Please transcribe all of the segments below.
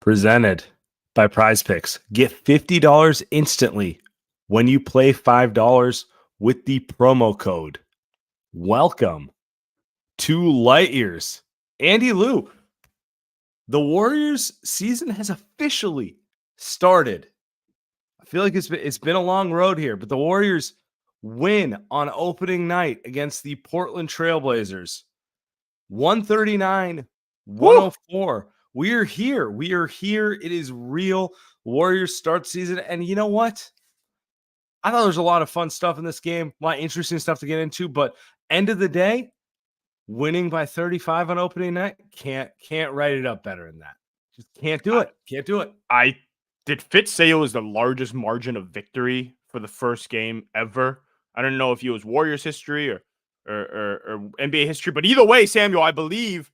Presented by Prize Picks. Get $50 instantly when you play $5 with the promo code. Welcome to Light Years. Andy Lou, the Warriors season has officially started. I feel like it's been a long road here, but the Warriors win on opening night against the Portland Trailblazers. 139-104. Woo! We are here. We are here. It is real. Warriors start season. And you know what? I thought there was a lot of fun stuff in this game, a lot of interesting stuff to get into. But end of the day, winning by 35 on opening night, can't write it up better than that. Just can't do it. Can't do it. Did Fitz say it was the largest margin of victory for the first game ever? I don't know if it was Warriors history or NBA history, but either way, Samuel, I believe,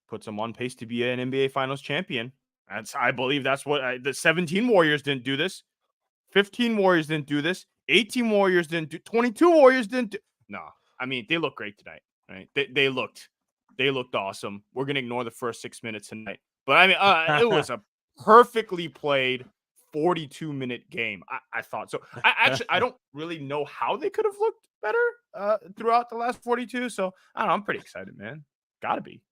puts him on pace to be an NBA Finals champion. I believe that's what the 17 Warriors didn't do this. 15 Warriors didn't do this. 18 Warriors didn't do. 22 Warriors didn't do. No, I mean they look great tonight. Right? They looked awesome. We're gonna ignore the first 6 minutes tonight, but I mean it was a perfectly played 42-minute game. I thought so. I don't really know how they could have looked better throughout the last 42. So I don't know. I'm pretty excited, man. Gotta be.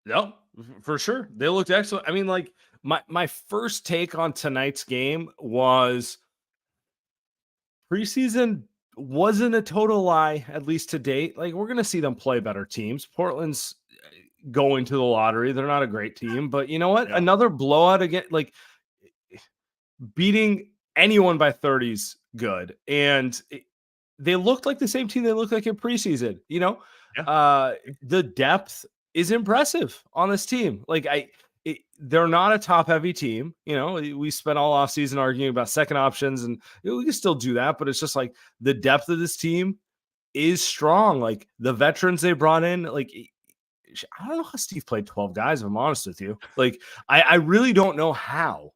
No, for sure. They looked excellent. I mean, like my first take on tonight's game was preseason wasn't a total lie, at least to date. Like we're gonna see them play better teams. Portland's going to the lottery. They're not a great team, but you know what? Yeah. Another blowout again, like beating anyone by 30's good. And they looked like the same team they looked like in preseason. You know, the depth is impressive on this team. Like they're not a top heavy team. You know, we spent all off season arguing about second options and we can still do that, but it's just like the depth of this team is strong. Like the veterans they brought in, like, I don't know how Steve played 12 guys, if I'm honest with you. Like, I really don't know how.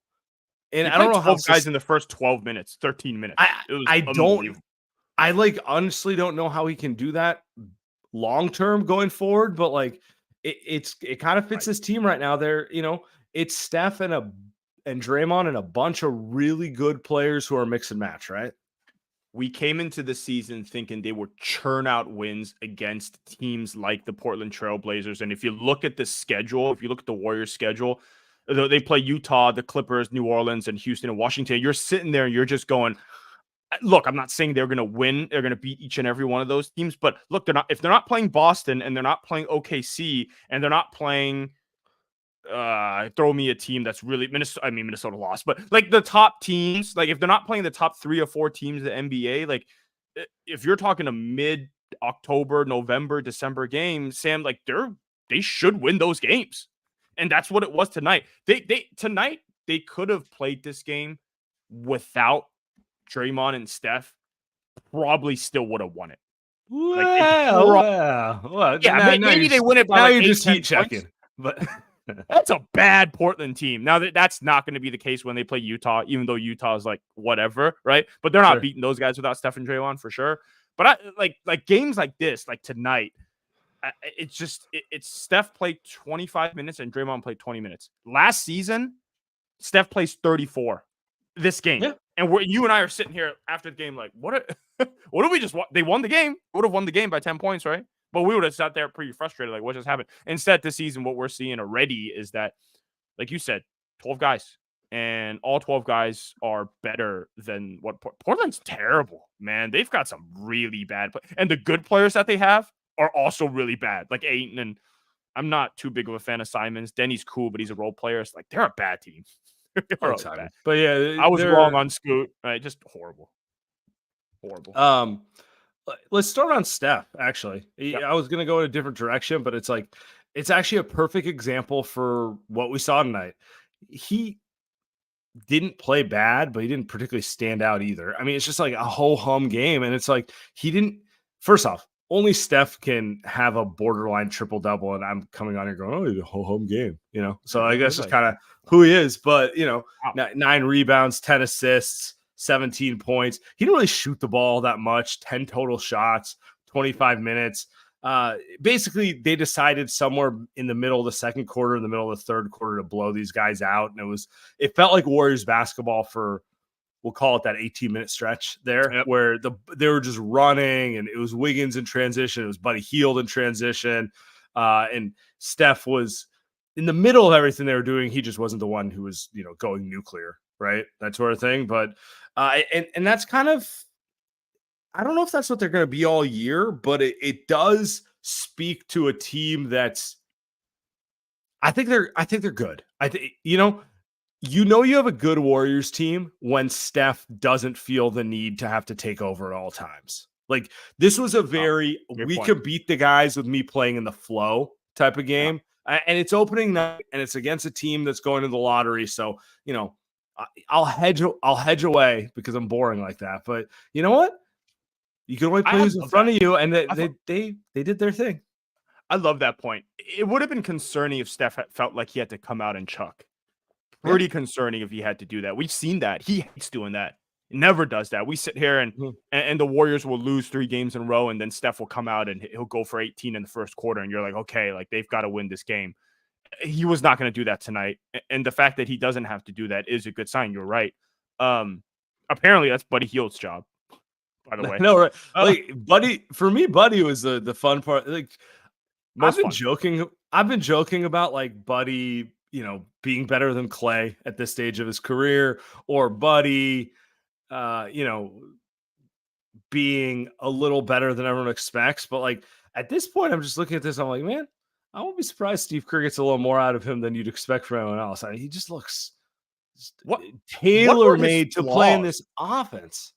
And I don't know how guys in the first 12 min't, 13 minutes. I honestly don't know how he can do that long term going forward, but like it kind of fits this team right now. There, you know, it's Steph and Draymond and a bunch of really good players who are mix and match, right? We came into the season thinking they would churn out wins against teams like the Portland Trailblazers. And if you look at the schedule, if you look at the Warriors schedule, they play Utah, the Clippers, New Orleans, and Houston and Washington. You're sitting there and you're just going, look, I'm not saying they're going to win. They're going to beat each and every one of those teams. But look, if they're not playing Boston and they're not playing OKC and they're not playing throw me a team that's really Minnesota lost, but like the top teams, like if they're not playing the top 3 or 4 teams in the NBA, like if you're talking a mid-October, November, December game, Sam, like they should win those games. And that's what it was tonight. Tonight they could have played this game without Draymond and Steph, probably still would have won it. Maybe they win it by now like you're 8, just 10 heat checking, but that's a bad Portland team. Now that's not going to be the case when they play Utah, even though Utah is like whatever, right? But they're not beating those guys without Steph and Draymond for sure. But I like games like this, like tonight. It's Steph played 25 minutes and Draymond played 20 minutes. Last season, Steph plays 34. This game, and you and I are sitting here after the game, like, what did we just want? They won the game. Would have won the game by 10 points, right? But we would have sat there pretty frustrated, like, what just happened? Instead, this season, what we're seeing already is that, like you said, 12 guys, and all 12 guys are better than what Portland's terrible, man. They've got some really bad, and the good players that they have are also really bad, like Ayton. And I'm not too big of a fan of Simons. Denny's cool, but he's a role player. It's like they're a bad team. But yeah, I was wrong on Scoot. Right, just horrible. Let's start on Steph. Actually, I was gonna go in a different direction, but it's actually a perfect example for what we saw tonight. He didn't play bad, but he didn't particularly stand out either. I mean, it's just like a ho-hum game, and it's like he didn't. First off, only Steph can have a borderline triple-double, and I'm coming on here going, oh, it's a ho-hum game, you know? So I guess it's kind of who he is, but, you know, 9 rebounds, 10 assists, 17 points. He didn't really shoot the ball that much, 10 total shots, 25 minutes. basically they decided somewhere in the middle of the second quarter, in the middle of the third quarter, to blow these guys out. And it felt like Warriors basketball for, we'll call it that 18-minute stretch there, Yep. where they were just running, and it was Wiggins in transition, it was Buddy Hield in transition, and Steph was in the middle of everything they were doing. He just wasn't the one who was, going nuclear, right? That sort of thing. But and that's kind of, I don't know if that's what they're going to be all year, but it does speak to a team that's, I think they're good. I think, you have a good Warriors team when Steph doesn't feel the need to have to take over at all times. Like, this was a very, we point. could beat the guys with me playing in the flow type of game. Yeah. And it's opening night, and it's against a team that's going to the lottery. So, I'll hedge away because I'm boring like that. But you know what? You can only play who's in front of you, and they did their thing. I love that point. It would have been concerning if Steph felt like he had to come out and chuck. Pretty concerning if he had to do that. We've seen that. He hates doing that. He never does that. We sit here and the Warriors will lose 3 games in a row, and then Steph will come out and he'll go for 18 in the first quarter, and you're like, okay, like they've got to win this game. He was not going to do that tonight, and the fact that he doesn't have to do that is a good sign. You're right. Apparently that's Buddy Hield's job, by the way. No, right. Like Buddy, for me, Buddy was the fun part. Like, I've been joking about like Buddy, being better than Clay at this stage of his career, or Buddy, being a little better than everyone expects. But like at this point, I'm just looking at this. I'm like, man, I won't be surprised Steve Kerr gets a little more out of him than you'd expect from anyone else. He just looks tailor-made to play in this offense.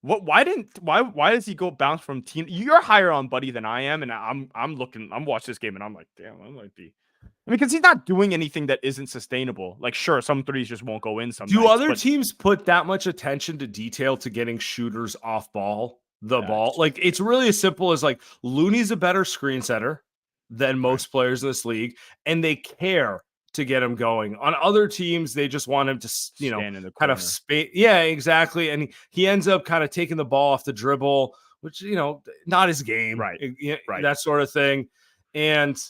Why does he go bounce from team? You're higher on Buddy than I am, and I'm watching this game and I'm like, damn, I might be. I mean, because he's not doing anything that isn't sustainable. Like, sure, some threes just won't go in. Do other teams put that much attention to detail to getting shooters off ball? Ball, like it's really as simple as like Looney's a better screen setter than most players in this league, and they care to get him going. On other teams, they just want him to, stand in the kind of space. Yeah, exactly. And he ends up kind of taking the ball off the dribble, which, not his game. Right. That sort of thing. And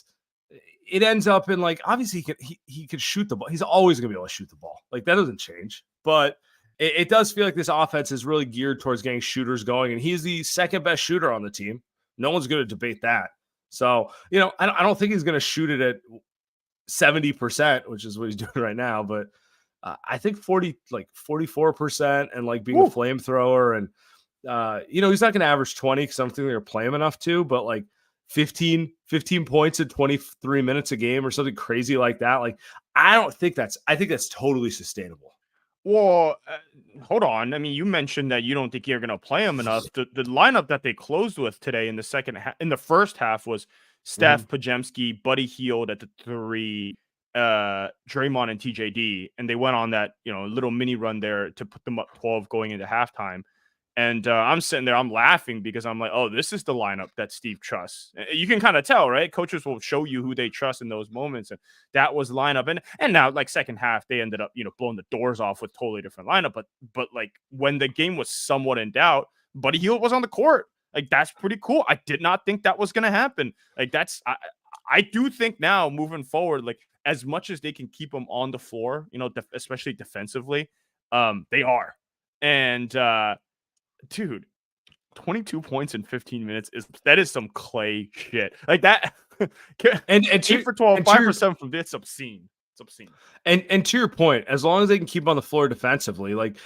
it ends up in like, obviously he could shoot the ball. He's always going to be able to shoot the ball. Like that doesn't change, but it does feel like this offense is really geared towards getting shooters going. And he's the second best shooter on the team. No one's going to debate that. So, I don't think he's going to shoot it at 70%, which is what he's doing right now, but I think 44% and like being a flamethrower, and he's not going to average 20 because I don't think they're going to play him enough to, but like 15 points in 23 minutes a game or something crazy like that. Like I think that's totally sustainable. Well, hold on. I mean, you mentioned that you don't think you're going to play him enough. The lineup that they closed with today in the first half was Steph, Pajemski, Buddy Hield at the 3, Draymond and TJD, and they went on that little mini run there to put them up 12 going into halftime. And I'm sitting there, I'm laughing because I'm like, oh, this is the lineup that Steve trusts. You can kind of tell, right? Coaches will show you who they trust in those moments, and that was the lineup. And now, like second half, they ended up blowing the doors off with totally different lineup. But like when the game was somewhat in doubt, Buddy Hield was on the court. Like, that's pretty cool. I did not think that was going to happen. Like, I do think now moving forward, like, as much as they can keep them on the floor, especially defensively, they are. And, dude, 22 points in 15 minutes is some Clay shit. Like that. and 8 for 12, 5 for 7 from this. It's obscene. It's obscene. And to your point, as long as they can keep on the floor defensively, like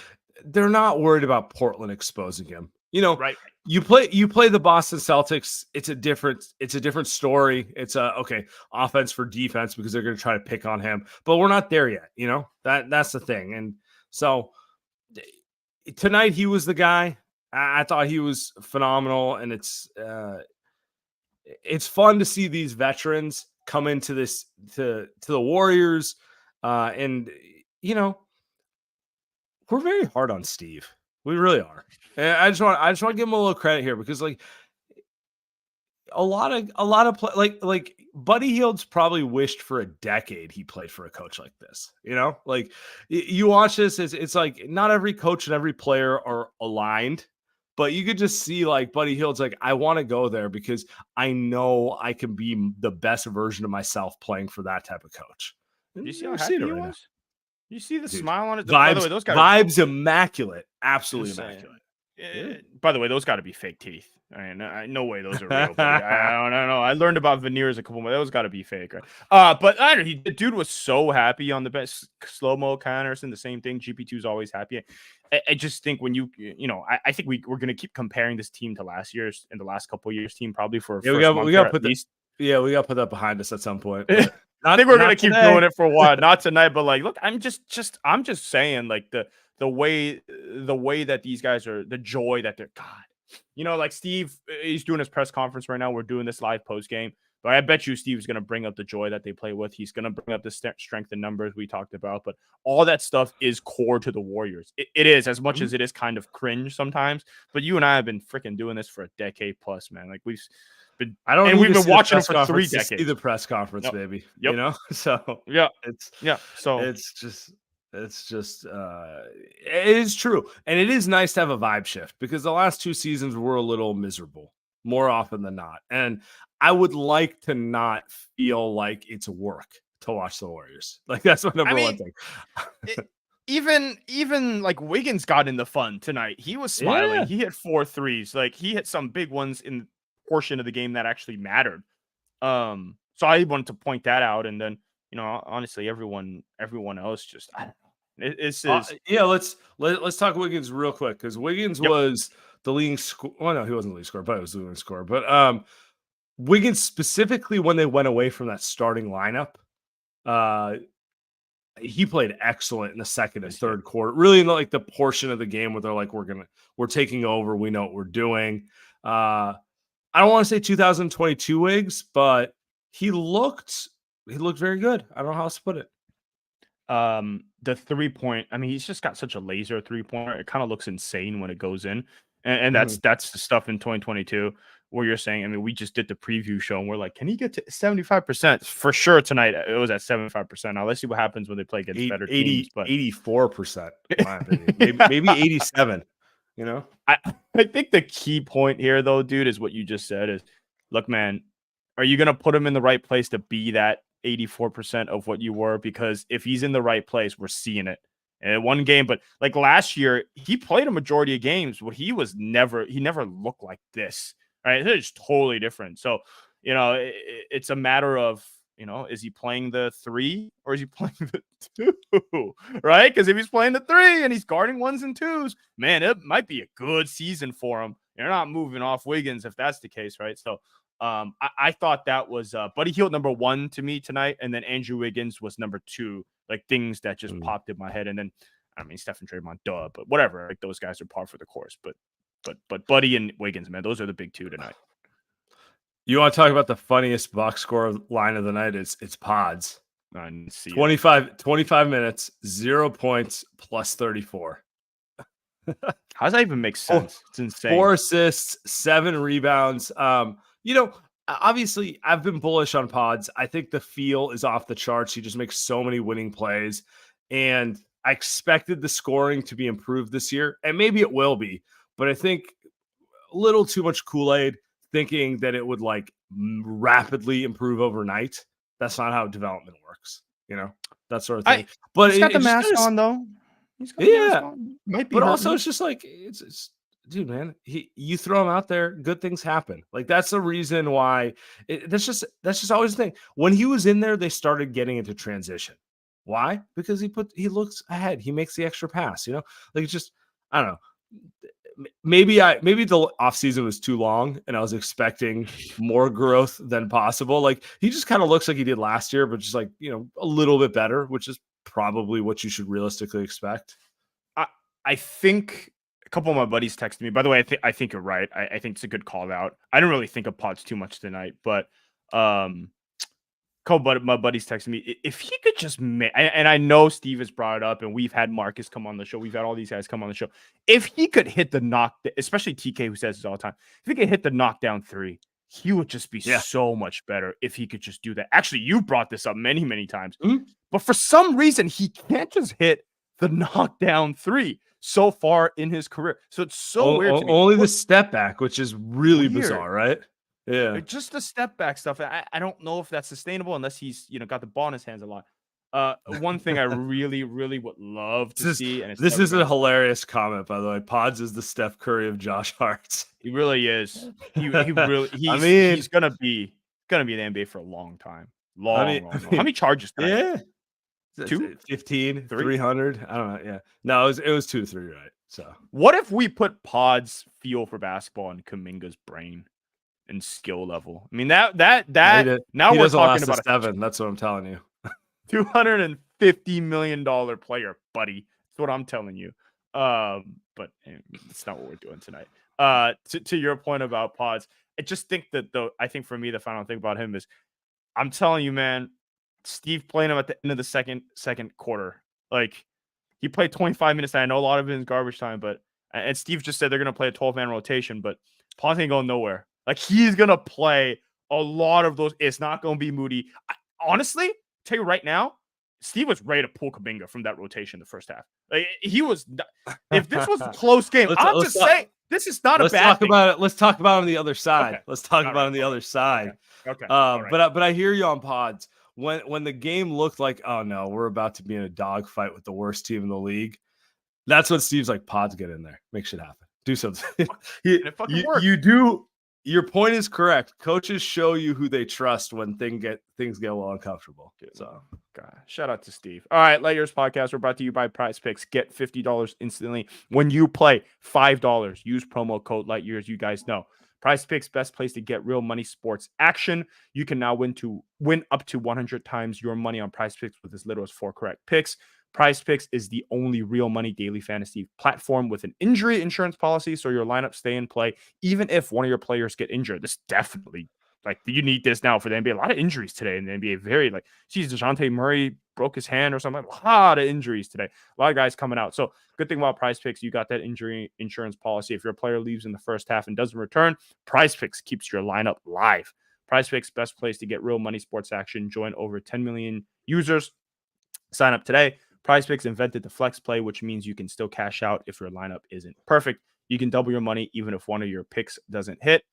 they're not worried about Portland exposing him. Right. You play the Boston Celtics. It's a different story. It's offense for defense because they're going to try to pick on him, but we're not there yet. That's the thing. And so tonight he was the guy. I thought he was phenomenal, and it's fun to see these veterans come into this to the Warriors, and we're very hard on Steve. We really are. And I just want to give him a little credit here because like a lot of like Buddy Hield's probably wished for a decade he played for a coach like this. Like you watch this, it's like not every coach and every player are aligned But you could just see like Buddy Hield's like, I want to go there because I know I can be the best version of myself playing for that type of coach. You see how We're seeing happy it he right now. was? You see the Dude, smile on it? By the vibes, way, those guys vibes immaculate. are Absolutely insane. immaculate. Yeah. By the way, those got to be fake teeth. I mean, no way those are real, buddy. I don't know. I learned about veneers a couple months. Those got to be fake, right? But I don't know. The dude was so happy on the best slow mo. Anderson, the same thing. GP2 is always happy. I just think when I think we're gonna keep comparing this team to last year's and the last couple of years team probably for we got to put that. Yeah, we got to put that behind us at some point. But I think we're gonna keep doing it for a while. Not tonight, but like, look, I'm just saying, like the way that these guys are, the joy that they're, God, like Steve, he's doing his press conference right now. We're doing this live post game, but I bet you Steve's going to bring up the joy that they play with. He's going to bring up the strength in numbers we talked about, but all that stuff is core to the Warriors. It is, as much as it is kind of cringe sometimes, but you and I have been freaking doing this for a decade plus, man. Like we've been watching them for 3 decades. See the press conference, baby. Yep. So So it's just it is true, and it is nice to have a vibe shift because the last 2 seasons were a little miserable more often than not, and I would like to not feel like it's work to watch the Warriors. Like that's my number one thing. Even like Wiggins got in the fun tonight. He was smiling. Yeah. He hit 4 threes. Like he hit some big ones in the portion of the game that actually mattered. So I wanted to point that out, and then honestly, everyone else just let's talk Wiggins real quick because Wiggins was the leading score. Well, no, he wasn't the leading scorer, but he was the leading scorer. But Wiggins specifically when they went away from that starting lineup, he played excellent in the second and third quarter. Really, in the portion of the game where they're like, we're taking over. We know what we're doing. I don't want to say 2022 Wiggs, but he looked very good. I don't know how else to put it. The 3-point, I mean, he's just got such a laser 3-pointer. It kind of looks insane when it goes in. And that's the stuff in 2022 where you're saying, I mean, we just did the preview show and we're like, can he get to 75%? For sure tonight it was at 75%. Now let's see what happens when they play against better teams. But 84%, in my opinion. maybe 87. I think the key point here, though, dude, is what you just said is, look, man, are you going to put him in the right place to be that 84% of what you were? Because if he's in the right place, we're seeing it. And one game, but like last year, he played a majority of games, but he never looked like this, right? It's totally different. So, it's a matter of, is he playing the 3 or is he playing the 2, right? Because if he's playing the 3 and he's guarding 1s and 2s, man, it might be a good season for him. You're not moving off Wiggins if that's the case, right? So I thought that was Buddy Hield number 1 to me tonight, and then Andrew Wiggins was number 2, like things that just popped in my head. And then, I mean, Steph and Draymond, but whatever, like those guys are par for the course. But Buddy and Wiggins, man, those are the big 2 tonight. You want to talk about the funniest box score line of the night? It's Pods. 25 minutes, 0 points, plus 34. How does that even make sense? It's insane. 4 assists, 7 rebounds. Obviously, I've been bullish on Pods. I think the feel is off the charts. He just makes so many winning plays. And I expected the scoring to be improved this year. And maybe it will be. But I think a little too much Kool-Aid, thinking that it would like rapidly improve overnight. That's not how development works. That sort of thing. But he's got the mask on, though. He's got the mask on. Might be, but also it's just like it's dude, man. You throw him out there, good things happen. Like that's the reason why. That's just always the thing. When he was in there, they started getting into transition. Why? Because he looks ahead. He makes the extra pass. Like it's just, I don't know. Maybe the offseason was too long and I was expecting more growth than possible. Like he just kind of looks like he did last year, but just like, a little bit better, which is probably what you should realistically expect. I think a couple of my buddies texted me. By the way, I think you're right. I think it's a good call out. I didn't really think of Pods too much tonight, but couple of my buddies texted me if he could just and I know Steve has brought it up, and we've had Marcus come on the show. We've had all these guys come on the show. If he could hit the especially TK, who says this all the time, if he could hit the knockdown 3, he would just be so much better if he could just do that. Actually, you brought this up many, many times, but for some reason, he can't just hit the knockdown three so far in his career. So it's so weird to me. Only the step back, which is really Weird. bizarre, right? Yeah. Just the step back stuff. I don't know if that's sustainable unless he's, got the ball in his hands a lot. One thing I really, really would love to see, and this is a hilarious comment, by the way. Pods is the Steph Curry of Josh Hart's. He really is. He really. He's gonna be in the NBA for a long time. Long. How many charges tonight? Yeah. 2? 15, 300. I don't know. Yeah. No, it was 2 to 3, right? So what if we put Pod's feel for basketball in Kuminga's brain and skill level? I mean, that now we're talking about 7. That's what I'm telling you. $250 million player, buddy. That's what I'm telling you. But it's not what we're doing tonight. To your point about Pods, I just think that I think for me, the final thing about him is, I'm telling you, man, Steve playing him at the end of the second quarter. Like, he played 25 minutes. I know a lot of it is garbage time, and Steve just said they're going to play a 12-man rotation, but Pods ain't going nowhere. Like, he's going to play a lot of those. It's not going to be Moody. Honestly, tell you right now, Steve was ready to pull Kuminga from that rotation the first half. Like, he was. If this was a close game, I'm just saying this is not a bad thing. Let's talk about it on the other side. Okay. Let's talk about it on the other side. Okay. Right. But I hear you on Pods. When the game looked like, oh no, we're about to be in a dogfight with the worst team in the league. That's when Steve's like, Pods, get in there, make shit happen, do something. You do. Your point is correct. Coaches show you who they trust when things get a little uncomfortable. So, God, shout out to Steve. All right, Light Years Podcast. We're brought to you by Prize Picks. Get $50 instantly when you play $5. Use promo code Light Years. You guys know Prize Picks, best place to get real money sports action. You can now win up to 100 times your money on Prize Picks with as little as 4 correct picks. Prize Picks is the only real money daily fantasy platform with an injury insurance policy, so your lineups stay in play even if one of your players get injured. This definitely, you need this now for the NBA. A lot of injuries today in the NBA. DeJounte Murray broke his hand or something. A lot of injuries today. A lot of guys coming out. So good thing about Prize Picks, you got that injury insurance policy. If your player leaves in the first half and doesn't return, Prize Picks keeps your lineup live. Prize Picks, best place to get real money sports action. Join over 10 million users. Sign up today. Prize Picks invented the flex play, which means you can still cash out if your lineup isn't perfect. You can double your money even if one of your picks doesn't hit.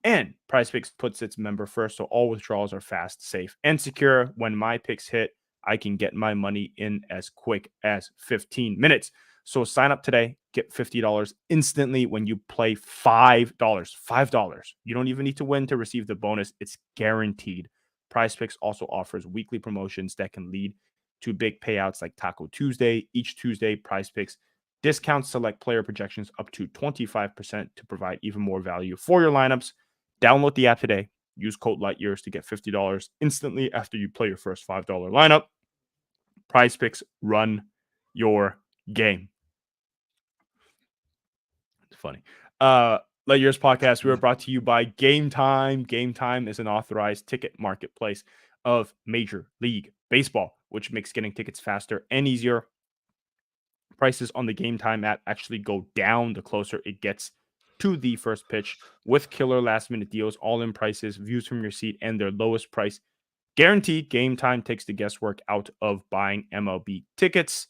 And Prize Picks puts its member first, so all withdrawals are fast, safe, and secure. When my picks hit, I can get my money in as quick as 15 minutes. So sign up today, get $50 instantly when you play $5. $5. You don't even need to win to receive the bonus. It's guaranteed. Prize Picks also offers weekly promotions that can lead to big payouts like Taco Tuesday. Each Tuesday, Prize Picks discounts select player projections up to 25% to provide even more value for your lineups. Download the app today. Use code LIGHTYEARS to get $50 instantly after you play your first $5 lineup. Prize Picks, run your game. It's funny. Light Years Podcast, we are brought to you by Game Time. Game Time is an authorized ticket marketplace of Major League Baseball, which makes getting tickets faster and easier. Prices on the Game Time app actually go down the closer it gets to the first pitch, with killer last-minute deals, all-in prices, views from your seat, and their lowest price guaranteed. Game Time takes the guesswork out of buying MLB tickets.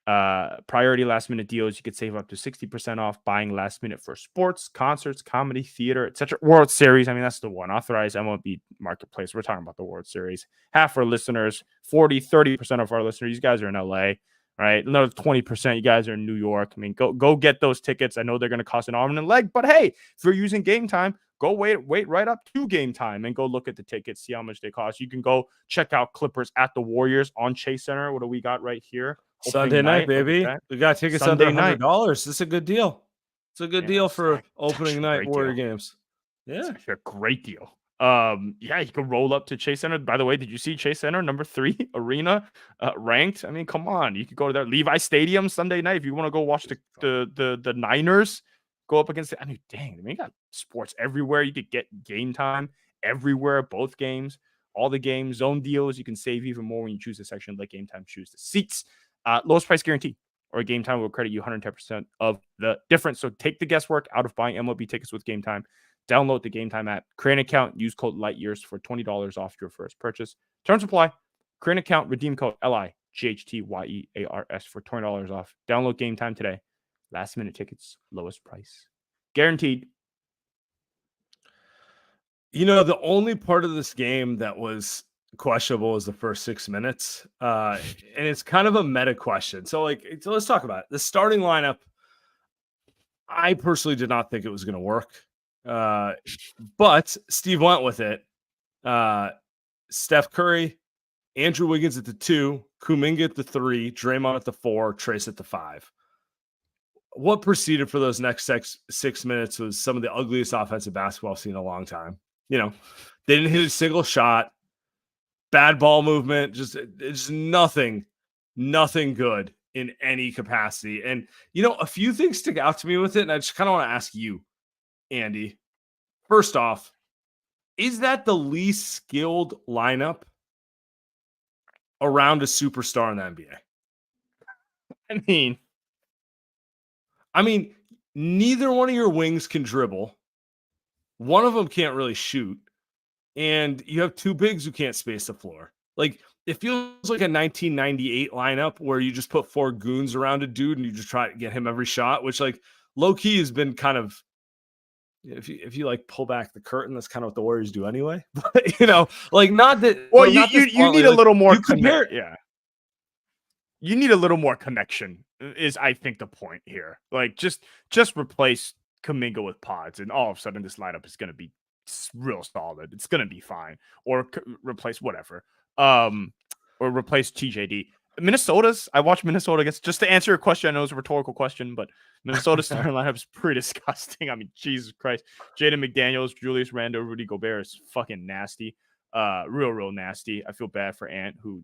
Priority last-minute deals, you could save up to 60% off buying last minute for sports, concerts, comedy, theater, etc. World Series, I mean, that's the one. Authorized MLB marketplace. We're talking about the World Series. Half our listeners, 30% of our listeners, you guys are in LA, right? Another 20%, you guys are in New York. I mean, go get those tickets. I know they're going to cost an arm and a leg, but hey, if you're using Game Time, go wait right up to Game Time and go look at the tickets, see how much they cost. You can go check out Clippers at the Warriors on Chase Center. What do we got right here? Sunday night, baby. We got tickets under $100. This is a good deal. It's a good deal for opening night Warrior games. Yeah, it's a great deal. Yeah, you can roll up to Chase Center. By the way, did you see Chase Center number 3 arena ranked? I mean, come on, you could go to that Levi Stadium Sunday night if you want to go watch the Niners go up against it. I mean, dang, you got sports everywhere. You could get Game Time everywhere, both games, all the games, zone deals. You can save even more when you choose a section like Game Time. Choose the seats. Lowest price guarantee, or Game Time will credit you 110% of the difference. So take the guesswork out of buying MLB tickets with Game Time. Download the Game Time app, create an account, use code LIGHTYEARS for $20 off your first purchase. Terms apply. Create an account, redeem code LIGHTYEARS GHTYEARS for $20 off. Download Game Time today. Last minute tickets, lowest price. Guaranteed. The only part of this game that was questionable was the first 6 minutes. And it's kind of a meta question. So let's talk about it. The starting lineup, I personally did not think it was going to work. But Steve went with it. Steph Curry, Andrew Wiggins at the 2, Kuminga at the 3, Draymond at the 4, Trace at the 5. What proceeded for those next 6 minutes was some of the ugliest offensive basketball I've seen in a long time. They didn't hit a single shot, bad ball movement, just nothing good in any capacity. And, a few things stick out to me with it. And I just kind of want to ask you, Andy, first off, is that the least skilled lineup around a superstar in the NBA? I mean, neither one of your wings can dribble. One of them can't really shoot. And you have 2 bigs who can't space the floor. Like, it feels like a 1998 lineup where you just put 4 goons around a dude and you just try to get him every shot, which, like, low-key has been kind of, if you like pull back the curtain, that's kind of what the Warriors do anyway. But, not that. Well, you need a little more. Yeah. You need a little more connection is, I think, the point here. Like, just replace Kuminga with Pods, and all of a sudden this lineup is going to be real solid. It's going to be fine. Or replace whatever. Or replace TJD. I watched Minnesota against, just to answer your question, I know it's a rhetorical question, but Minnesota's starting lineup is pretty disgusting. I mean, Jesus Christ. Jaden McDaniels, Julius Randle, Rudy Gobert is fucking nasty. Real nasty. I feel bad for Ant, who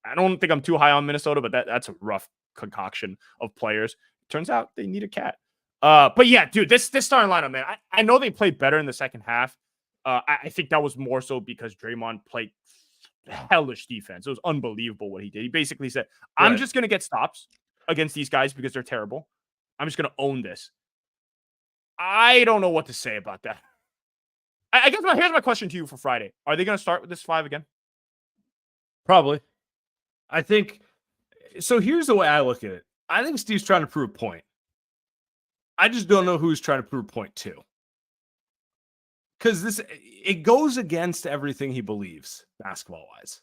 I don't think I'm too high on Minnesota, but that's a rough concoction of players. Turns out they need a cat. But yeah, dude, this starting lineup, man, I know they played better in the second half. I think that was more so because Draymond played hellish defense. It was unbelievable what he did. He basically said, I'm just going to get stops against these guys because they're terrible. I'm just going to own this. I don't know what to say about that. I guess here's my question to you for Friday. Are they going to start with this 5 again? Probably. I think so. Here's the way I look at it. I think Steve's trying to prove a point. I just don't know who's trying to prove a point to. Because it goes against everything he believes basketball-wise.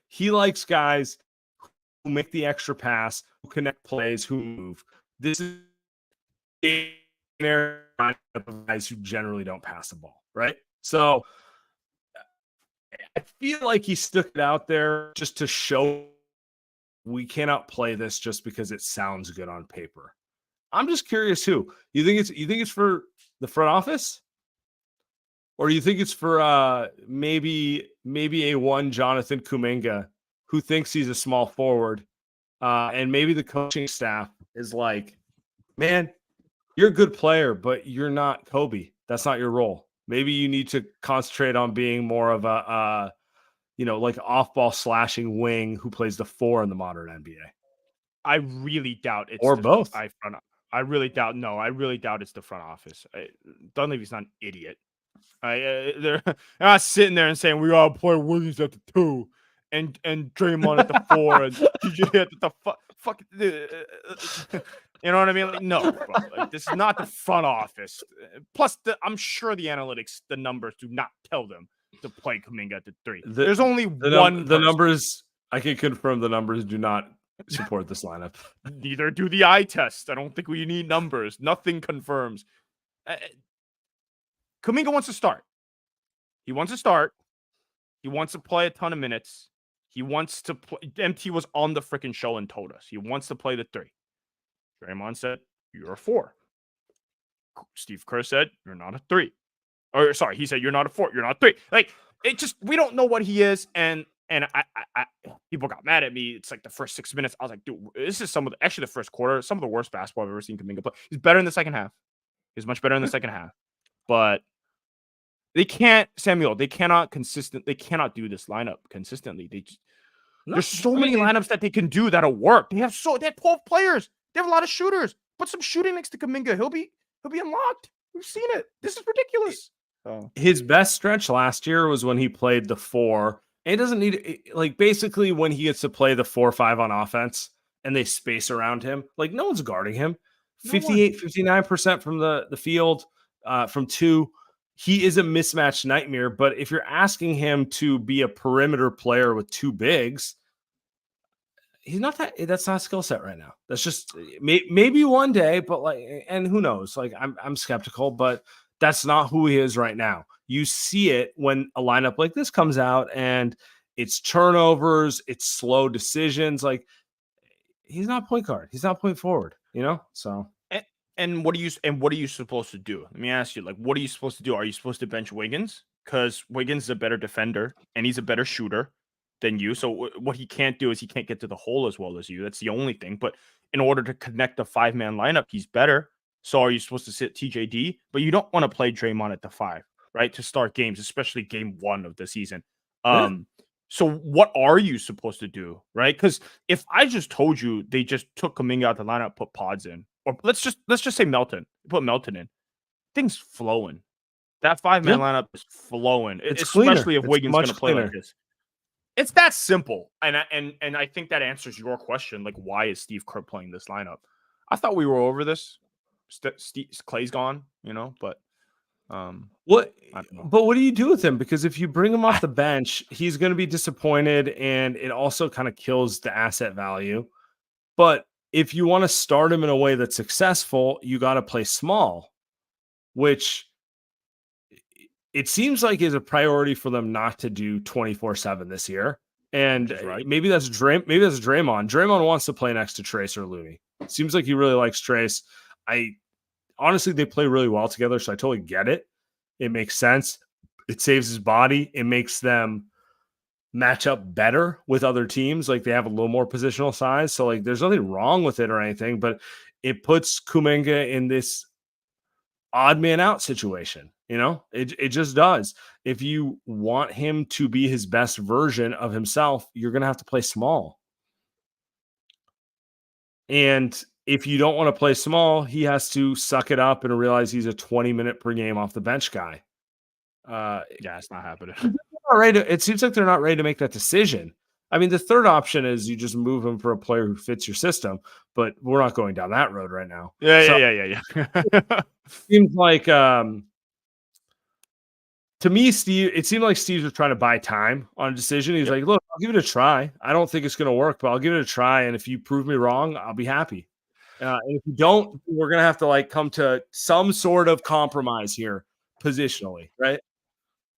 He likes guys who make the extra pass, who connect plays, who move. This is guys who generally don't pass the ball, right? So I feel like he stuck it out there just to show we cannot play this just because it sounds good on paper. I'm just curious who. You think it's for the front office? Or you think it's for maybe a one Jonathan Kuminga who thinks he's a small forward, and maybe the coaching staff is like, man, you're a good player, but you're not Kobe. That's not your role. Maybe you need to concentrate on being more of a like off-ball slashing wing who plays the 4 in the modern NBA. I really doubt it's or both. I really doubt it's the front office. Dunleavy's not an idiot. They're not sitting there and saying we gotta play Wiggins at the 2 and Draymond at the 4 and TJ at the fuck. You know what I mean? Like, no, bro. Like, this is not the front office. Plus, I'm sure the analytics, the numbers do not tell them to play Kuminga at the 3. There's only one. The numbers, I can confirm, the numbers do not support this lineup. Neither do the eye test. I don't think we need numbers. Nothing confirms. Kuminga wants to start. He wants to start. He wants to play a ton of minutes. He wants to play. MT was on the freaking show and told us he wants to play the 3. Draymond said, "You're a 4." Steve Kerr said, "You're not a 3." Or sorry, he said, "You're not a 4. You're not a 3." Like, it just, we don't know what he is. And I people got mad at me. It's like the first 6 minutes. I was like, dude, this is actually the first quarter, some of the worst basketball I've ever seen Kuminga play. He's better in the second half. He's much better in the second half. But they can't, Samuel, they cannot do this lineup consistently. There's so many lineups that they can do that'll work. They have 12 players. They have a lot of shooters. Put some shooting next to Kuminga. He'll be unlocked. We've seen it. This is ridiculous. His best stretch last year was when he played the 4 And he doesn't need like basically when he gets to play the 4-5 on offense and they space around him, like no one's guarding him. No one. 58, 59% from the field, from two. He is a mismatched nightmare. But if you're asking him to be a perimeter player with two bigs, he's not that. That's not a skill set right now. That's just maybe one day, but like, and who knows? Like, I'm skeptical, but that's not who he is right now. You see it when a lineup like this comes out, and it's turnovers, it's slow decisions. Like, he's not point guard. He's not point forward. You know, so. And what are you supposed to do? Let me ask you, like, what are you supposed to do? Are you supposed to bench Wiggins? Because Wiggins is a better defender and he's a better shooter than you. So what he can't do is he can't get to the hole as well as you. That's the only thing. But in order to connect the 5-man lineup, he's better. So are you supposed to sit TJD? But you don't want to play Draymond at the 5, right? To start games, especially game 1 of the season. Yeah. So what are you supposed to do, right? Because if I just told you they just took Kuminga out the lineup, put Pods in, or let's just say Melton, put Melton in, things flowing. That 5-man lineup is flowing, It's especially cleaner. if It's Wiggins going much to play like cleaner. this. It's that simple, and I think that answers your question. Like, why is Steve Kerr playing this lineup? I thought we were over this. Clay's gone, but What? I don't know. But what do you do with him? Because if you bring him off the bench, he's going to be disappointed, and it also kind of kills the asset value. But if you want to start him in a way that's successful, you got to play small, which it seems like is a priority for them not to do 24/7 this year. And Right. maybe that's Draymond. Draymond wants to play next to Trace or Looney. Seems like he really likes Trace. I honestly, they play really well together, so I totally get it. It makes sense. It saves his body. It makes them match up better with other teams. Like they have a little more positional size. So like there's nothing wrong with it or anything, but it puts Kuminga in this odd man out situation. You know, it just does. If you want him to be his best version of himself, you're going to have to play small. And if you don't want to play small, he has to suck it up and realize he's a 20-minute per game off the bench guy. Yeah, it's not happening. It seems like they're not ready to make that decision. I mean, the third option is you just move him for a player who fits your system, but we're not going down that road right now. Yeah. Seems like to me, it seemed like Steve was trying to buy time on a decision. He's like, look, I'll give it a try. I don't think it's going to work, but I'll give it a try. And if you prove me wrong, I'll be happy. And if you don't, we're going to have to like come to some sort of compromise here positionally, right?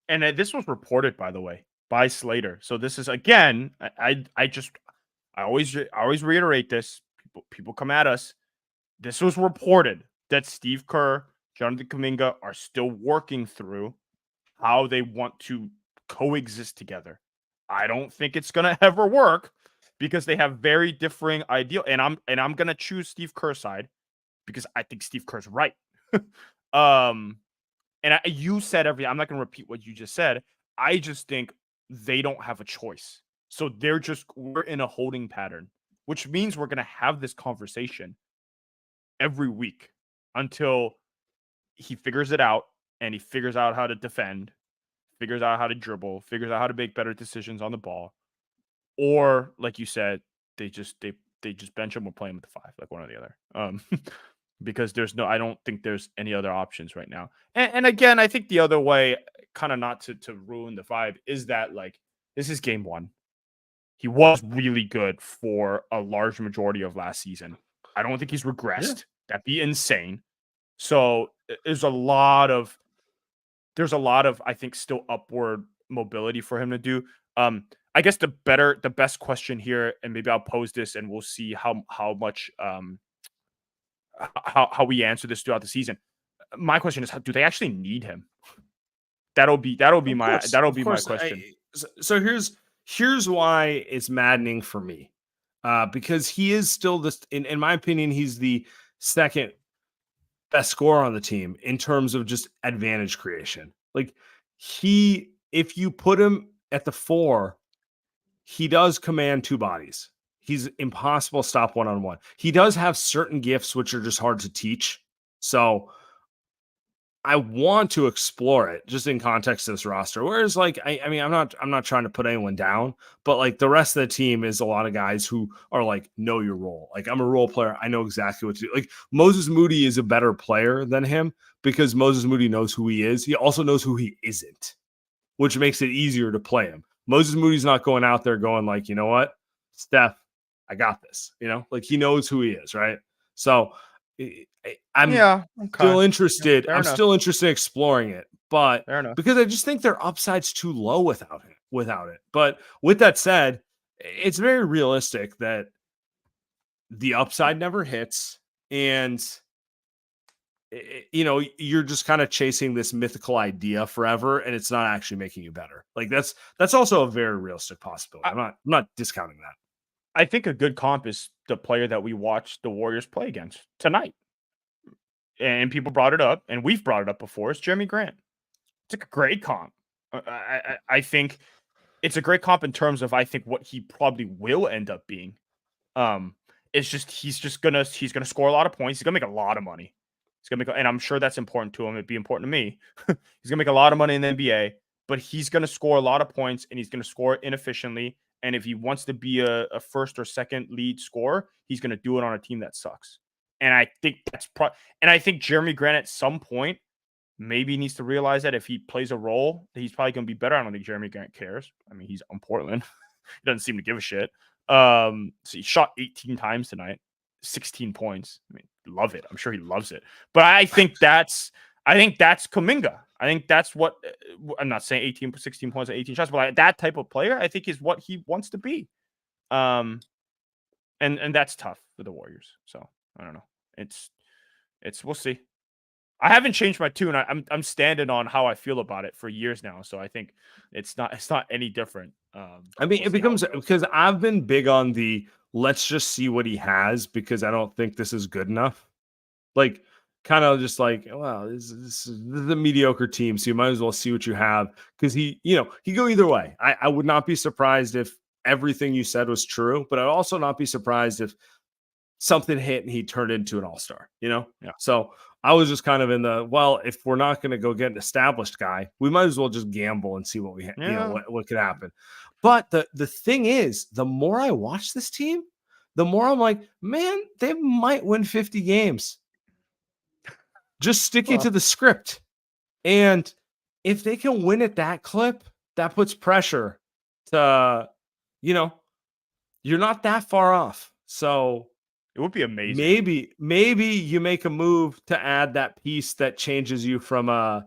And this was reported, by the way, by Slater. So this is again, I always reiterate this. People come at us. This was reported that Steve Kerr, Jonathan Kuminga are still working through how they want to coexist together. I don't think it's gonna ever work because they have very differing ideal. And I'm gonna choose Steve Kerr's side because I think Steve Kerr's right. And you said everything. I'm not gonna repeat what you just said. I just think they don't have a choice. So we're in a holding pattern, which means we're gonna have this conversation every week until he figures it out and he figures out how to defend, figures out how to dribble, figures out how to make better decisions on the ball. Or like you said, they just bench him or play him at the 5, like one or the other. Because I don't think there's any other options right now. And again, I think the other way, kind of not to ruin the vibe, is that like this is game 1. He was really good for a large majority of last season. I don't think he's regressed. Yeah. That'd be insane. So there's a lot of, I think, still upward mobility for him to do. I guess the best question here, and maybe I'll pose this and we'll see how much how we answer this throughout the season. My question is, do they actually need him? That'll be my question. So here's why it's maddening for me. Because he is still this, in my opinion, he's the second best scorer on the team in terms of just advantage creation. Like if you put him at the 4, he does command 2 bodies. He's impossible to stop one-on-one. He does have certain gifts which are just hard to teach. So I want to explore it just in context of this roster. Whereas, like, I mean, I'm not trying to put anyone down, but like the rest of the team is a lot of guys who are like, know your role. Like, I'm a role player. I know exactly what to do. Like, Moses Moody is a better player than him because Moses Moody knows who he is. He also knows who he isn't, which makes it easier to play him. Moses Moody's not going out there going like, you know what, Steph, I got this. Like he knows who he is, right? So I'm still interested. Fair I'm enough. still interested in exploring it, but Fair enough. because I just think their upside's too low without it. But with that said, it's very realistic that the upside never hits, and you're just kind of chasing this mythical idea forever, and it's not actually making you better. Like that's also a very realistic possibility. I'm not discounting that. I think a good comp is the player that we watched the Warriors play against tonight. And people brought it up, and we've brought it up before. It's Jeremy Grant. It's a great comp. I think it's a great comp in terms of I think what he probably will end up being. It's just he's gonna score a lot of points. He's gonna make a lot of money. He's gonna make, and I'm sure that's important to him. It'd be important to me. He's gonna make a lot of money in the NBA, but he's gonna score a lot of points, and he's gonna score inefficiently. And if he wants to be a first or second lead scorer, he's gonna do it on a team that sucks. And I think and I think Jeremy Grant at some point maybe needs to realize that if he plays a role, he's probably going to be better. I don't think Jeremy Grant cares. I mean, he's on Portland. He doesn't seem to give a shit. So he shot 18 times tonight, 16 points. I mean, love it. I'm sure he loves it. But I think that's Kuminga. I think that's what I'm not saying 16 points and 18 shots, but that type of player, I think is what he wants to be. And that's tough for the Warriors. So I don't know. It's we'll see. I haven't changed my tune. I'm standing on how I feel about it for years now. So I think it's not any different. I mean, it becomes because I've been big on the let's just see what he has because I don't think this is good enough. Like, kind of just like, well, this is a mediocre team, so you might as well see what you have because he go either way. I would not be surprised if everything you said was true, but I'd also not be surprised if something hit and he turned into an all-star, Yeah. So I was just kind of in the, well, if we're not going to go get an established guy, we might as well just gamble and see what we what could happen. But the thing is, the more I watch this team, the more I'm like, man, they might win 50 games. Just sticking to the script. And if they can win at that clip, that puts pressure to, you're not that far off. So it would be amazing. Maybe you make a move to add that piece that changes you from a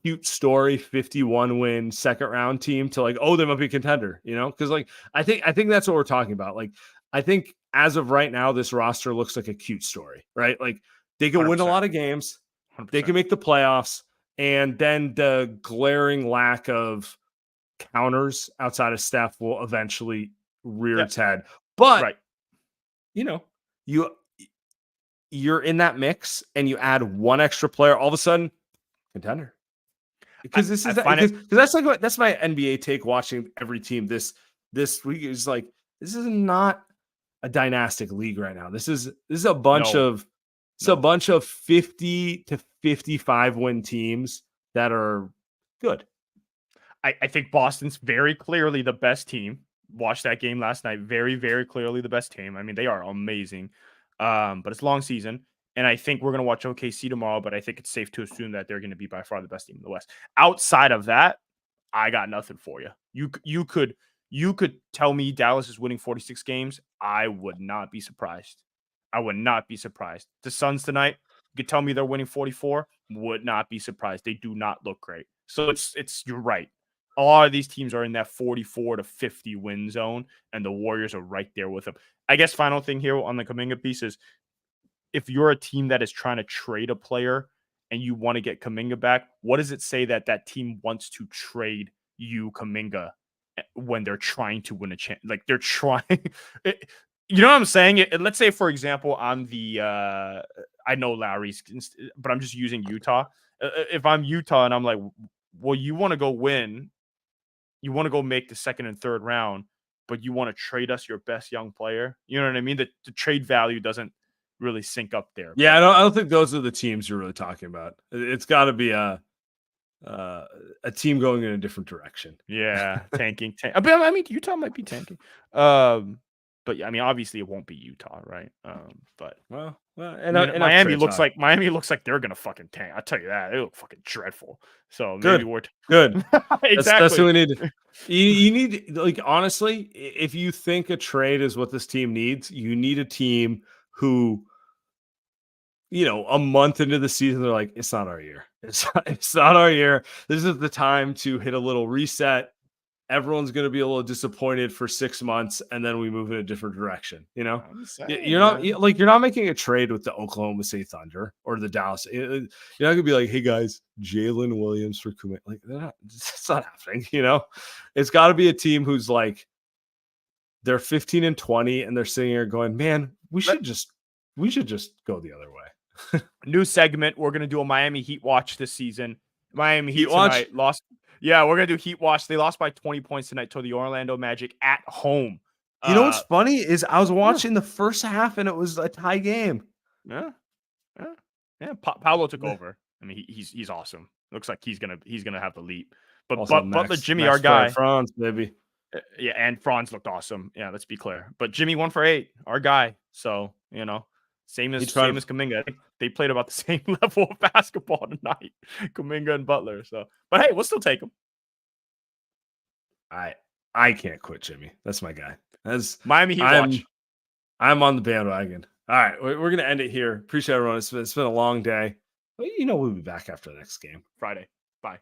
cute story 51 win second round team to like, oh, they might be a contender, because like I think that's what we're talking about. Like, I think as of right now, this roster looks like a cute story, right? Like they can 100%. Win a lot of games, 100%. They can make the playoffs, and then the glaring lack of counters outside of Steph will eventually rear its head. But right. You're in that mix and you add one extra player, all of a sudden contender. Because that's my NBA take watching every team this week is like, this is not a dynastic league right now. This is a bunch of 50 to 55 win teams that are good. I think Boston's very clearly the best team. Watched that game last night. Very, very clearly the best team. I mean, they are amazing. But it's long season. And I think we're going to watch OKC tomorrow, but I think it's safe to assume that they're going to be by far the best team in the West. Outside of that, I got nothing for you. You could tell me Dallas is winning 46 games. I would not be surprised. The Suns tonight, you could tell me they're winning 44. Would not be surprised. They do not look great. So it's you're right. A lot of these teams are in that 44 to 50 win zone, and the Warriors are right there with them. I guess final thing here on the Kuminga piece is if you're a team that is trying to trade a player and you want to get Kuminga back, what does it say that team wants to trade you Kuminga when they're trying to win a chance? Like they're trying, you know what I'm saying? Let's say, for example, I'm the, I know Lowry's, but I'm just using Utah. If I'm Utah and I'm like, well, you want to go win, you want to go make the second and third round, but you want to trade us your best young player. You know what I mean? The trade value doesn't really sync up there. Yeah, But I don't think those are the teams you're really talking about. It's got to be a team going in a different direction. yeah, tanking. I mean, Utah might be tanking. But yeah, I mean, obviously it won't be Utah, right? But Well, Miami looks like they're gonna fucking tank. I'll tell you that. They look fucking dreadful. So maybe good, we're good. exactly. That's who we need. You need, like, honestly, if you think a trade is what this team needs, you need a team who, a month into the season, they're like, it's not our year. It's not our year. This is the time to hit a little reset. Everyone's going to be a little disappointed for 6 months, and then we move in a different direction. I'm saying, You're not making a trade with the Oklahoma City Thunder or the Dallas. You're not going to be like, hey guys, Jalen Williams for Kumin. Like, it's not happening. It's got to be a team who's like, they're 15-20, and they're sitting here going, man, we should just go the other way. New segment. We're gonna do a Miami Heat watch this season. Miami Heat watch? tonight lost. Yeah, we're gonna do Heat watch. They lost by 20 points tonight to the Orlando Magic at home. You know what's funny is I was watching the first half and it was a tie game. Yeah. Paolo took over. I mean, he's awesome. Looks like he's gonna have the leap. But Also, Butler, Jimmy, Max our guy, Franz, baby. Yeah, and Franz looked awesome. Yeah, let's be clear. But Jimmy 1 for 8, our guy. So same as Kuminga. I think they played about the same level of basketball tonight, Kuminga and Butler. So, but hey, we'll still take them. I can't quit Jimmy. That's my guy. That's Miami Heat watch. I'm on the bandwagon. All right, we're gonna end it here. Appreciate everyone. It's been a long day. But we'll be back after the next game. Friday. Bye.